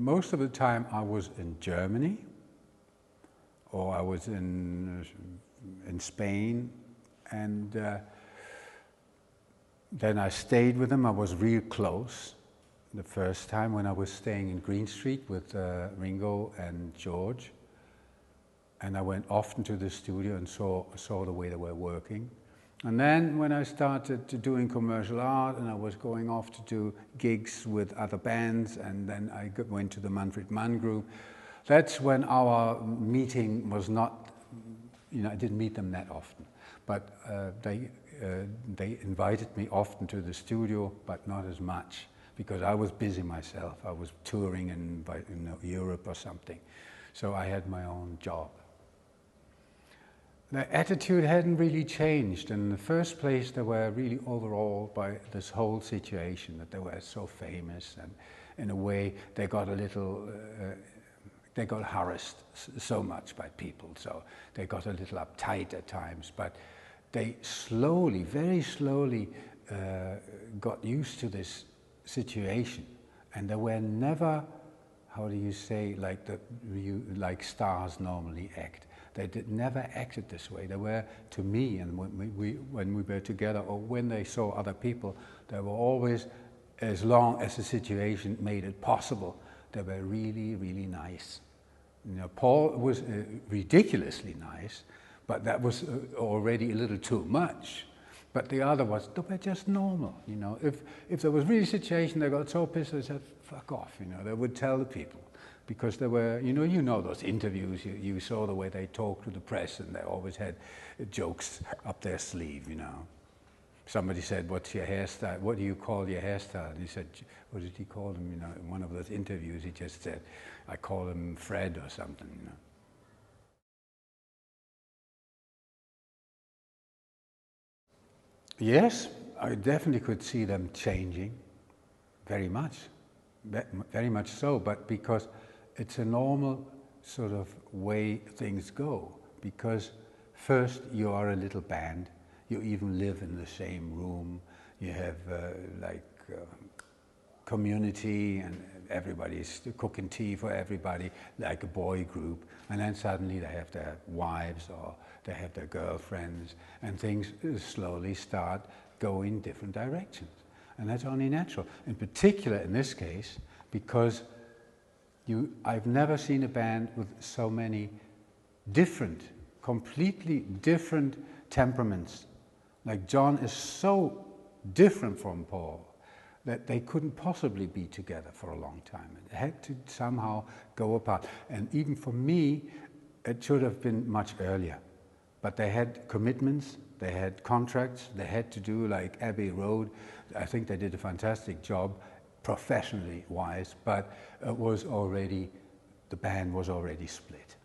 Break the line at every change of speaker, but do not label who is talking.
most of the time I was in Germany, or I was in Spain, and then I stayed with them. I was real close the first time when I was staying in Green Street with Ringo and George, and I went often to the studio and saw the way they were working. And then when I started doing commercial art and I was going off to do gigs with other bands, and then I went to the Manfred Mann group, that's when our meeting was not, I didn't meet them that often. But they invited me often to the studio, but not as much, because I was busy myself. I was touring in Europe or something. So I had my own job. The attitude hadn't really changed. In the first place, they were really overawed by this whole situation, that they were so famous, and in a way they got a little, they got harassed so much by people, so they got a little uptight at times, but they slowly, very slowly got used to this situation, and they were never, how do you say, like stars normally act. They never acted this way. They were, to me, and when we were together, or when they saw other people, they were always, as long as the situation made it possible, they were really, really nice. Paul was ridiculously nice, but that was already a little too much. But the other was, they were just normal. If there was really a situation, they got so pissed, they said, fuck off. They would tell the people. Because there were, you know those interviews, you saw the way they talked to the press, and they always had jokes up their sleeve, Somebody said, what's your hairstyle? What do you call your hairstyle? And he said, what did he call him? In one of those interviews, he just said, I call him Fred or something, Yes, I definitely could see them changing, very much so, but because it's a normal sort of way things go, because first you are a little band, you even live in the same room, you have community, and everybody's cooking tea for everybody, like a boy group, and then suddenly they have their wives or they have their girlfriends, and things slowly start going different directions. And that's only natural, in particular in this case, because I've never seen a band with so many different, completely different temperaments. Like John is so different from Paul that they couldn't possibly be together for a long time. It had to somehow go apart. And even for me, it should have been much earlier. But they had commitments, they had contracts, they had to do like Abbey Road. I think they did a fantastic job, professionally wise, but it was already, the band was already split.